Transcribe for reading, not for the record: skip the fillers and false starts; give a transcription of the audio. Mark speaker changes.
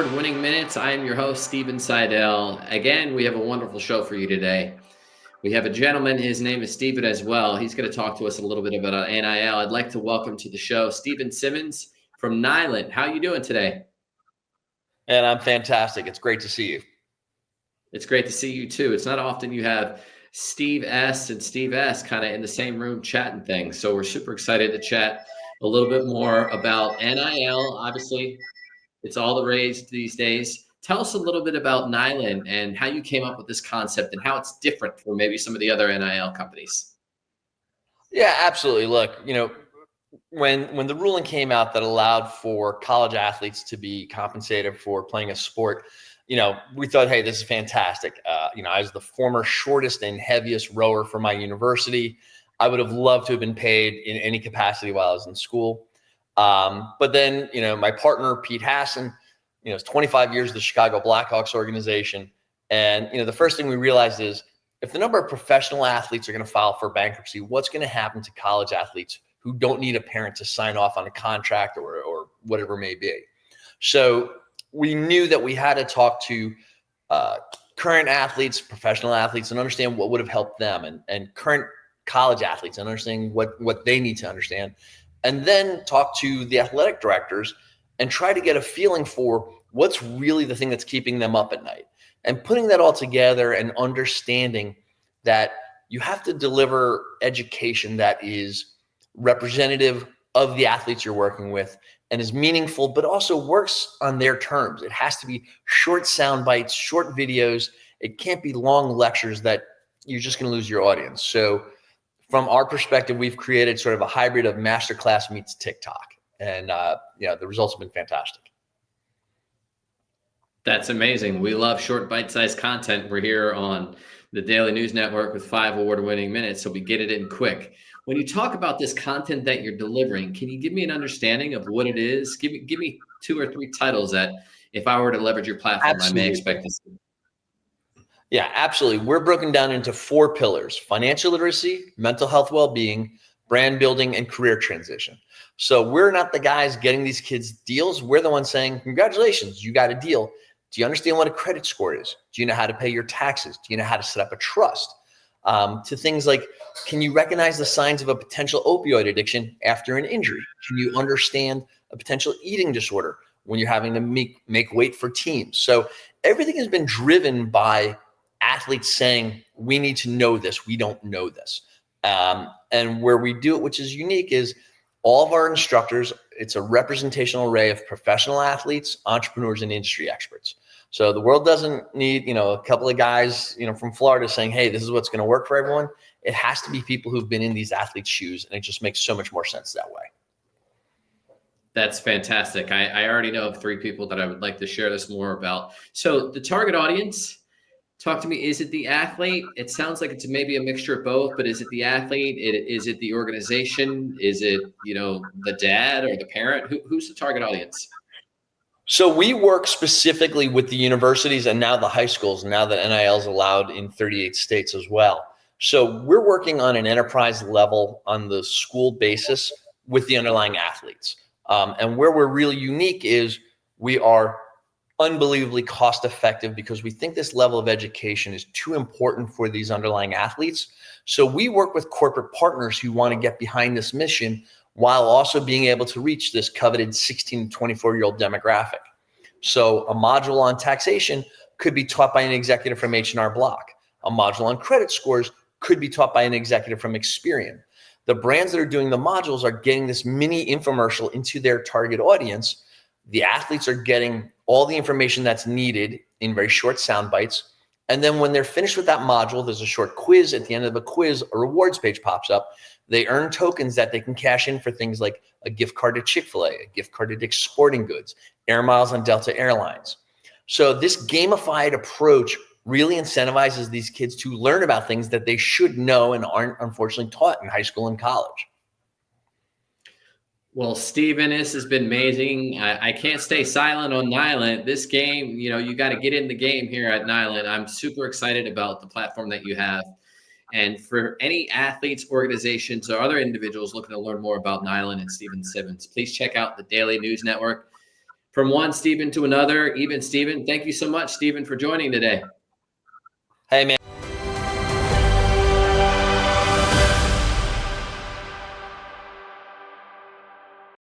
Speaker 1: award-winning minutes. I am your host, Steven Seidel. Again, we have a wonderful show for you today. We have a gentleman, his name is Steven as well. He's going to talk to us a little bit about NIL. I'd like to welcome to the show Steven Simmons from NILENT. How are you doing today?
Speaker 2: And I'm fantastic. It's great to see you.
Speaker 1: It's great to see you too. It's not often you have Steve S and Steve S kind of in the same room chatting things. So we're super excited to chat a little bit more about NIL. Obviously, it's all the rage these days. Tell us a little bit about NILENT and how you came up with this concept and how it's different from maybe some of the other NIL companies.
Speaker 2: Yeah, absolutely. Look, when the ruling came out that allowed for college athletes to be compensated for playing a sport, we thought, hey, this is fantastic. I was the former shortest and heaviest rower for my university. I would have loved to have been paid in any capacity while I was in school. But then, my partner, Pete Hassan, it's 25 years of the Chicago Blackhawks organization. And, the first thing we realized is if the number of professional athletes are going to file for bankruptcy, what's going to happen to college athletes who don't need a parent to sign off on a contract or whatever it may be? So we knew that we had to talk to current athletes, professional athletes, and understand what would have helped them, and current college athletes and understanding what they need to understand. And then talk to the athletic directors and try to get a feeling for what's really the thing that's keeping them up at night. And putting that all together and understanding that you have to deliver education that is representative of the athletes you're working with and is meaningful, but also works on their terms. It has to be short sound bites, short videos. It can't be long lectures that you're just going to lose your audience. So from our perspective, we've created sort of a hybrid of masterclass meets TikTok. And the results have been fantastic.
Speaker 1: That's amazing. We love short bite-sized content. We're here on the Daily News Network with 5 award-winning minutes, so we get it in quick. When you talk about this content that you're delivering, can you give me an understanding of what it is? Give me 2 or 3 titles that if I were to leverage your platform,
Speaker 2: Absolutely.
Speaker 1: I may expect to see.
Speaker 2: Yeah, absolutely. We're broken down into 4 pillars: financial literacy, mental health well-being, brand building, and career transition. So we're not the guys getting these kids deals. We're the ones saying, congratulations, you got a deal. Do you understand what a credit score is? Do you know how to pay your taxes? Do you know how to set up a trust? To things like, can you recognize the signs of a potential opioid addiction after an injury? Can you understand a potential eating disorder when you're having to make weight for teams? So everything has been driven by athletes saying, we need to know this. We don't know this. And where we do it, which is unique, is all of our instructors, it's a representational array of professional athletes, entrepreneurs, and industry experts. So the world doesn't need, a couple of guys, from Florida saying, hey, this is what's going to work for everyone. It has to be people who've been in these athletes' shoes, and it just makes so much more sense that way.
Speaker 1: That's fantastic. I already know of 3 people that I would like to share this more about. So the target audience, talk to me. Is it the athlete? It sounds like it's maybe a mixture of both, but is it the athlete? Is it the organization? Is it, the dad or the parent? Who's the target audience?
Speaker 2: So we work specifically with the universities and now the high schools, now that NIL is allowed in 38 states as well. So we're working on an enterprise level on the school basis with the underlying athletes. And where we're really unique is we are unbelievably cost effective because we think this level of education is too important for these underlying athletes. So we work with corporate partners who want to get behind this mission while also being able to reach this coveted 16 to 24-year-old demographic. So a module on taxation could be taught by an executive from H&R Block. A module on credit scores could be taught by an executive from Experian. The brands that are doing the modules are getting this mini infomercial into their target audience. The athletes are getting all the information that's needed in very short sound bites. And then when they're finished with that module, there's a short quiz. At the end of the quiz, a rewards page pops up. They earn tokens that they can cash in for things like a gift card to Chick-fil-A, a gift card to Dick's Sporting Goods, air miles on Delta Airlines. So this gamified approach really incentivizes these kids to learn about things that they should know and aren't unfortunately taught in high school and college.
Speaker 1: Well, Steven, this has been amazing. I can't stay silent on NILENT. This game, you got to get in the game here at NILENT. I'm super excited about the platform that you have. And for any athletes, organizations, or other individuals looking to learn more about NILENT and Steven Simmons, please check out the Daily News Network. from one Steven to another. Even Steven, thank you so much, Steven, for joining today.
Speaker 2: Hey, man.